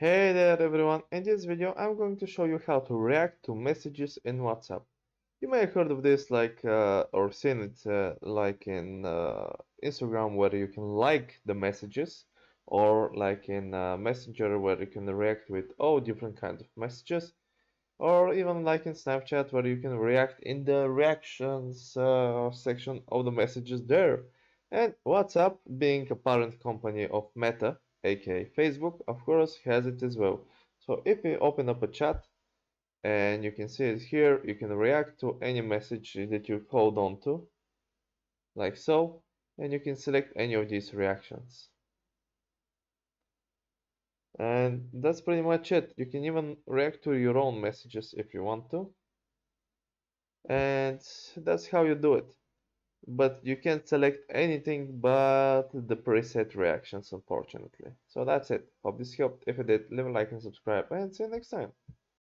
Hey there everyone, in this video I'm going to show you how to react to messages in WhatsApp. You may have heard of this or seen it like in Instagram where you can like the messages, or like in Messenger where you can react with all different kinds of messages, or even like in Snapchat where you can react in the reactions section of the messages there. And WhatsApp, being a parent company of Meta, aka Facebook, of course has it as well. So if you open up a chat and you can see it here, you can react to any message that you hold on to, like so, and you can select any of these reactions. And that's pretty much it. You can even react to your own messages if you want to. And that's how you do it. But you can't select anything but the preset reactions, unfortunately. So that's it. Hope this helped. If it did, leave a like and subscribe, and see you next time.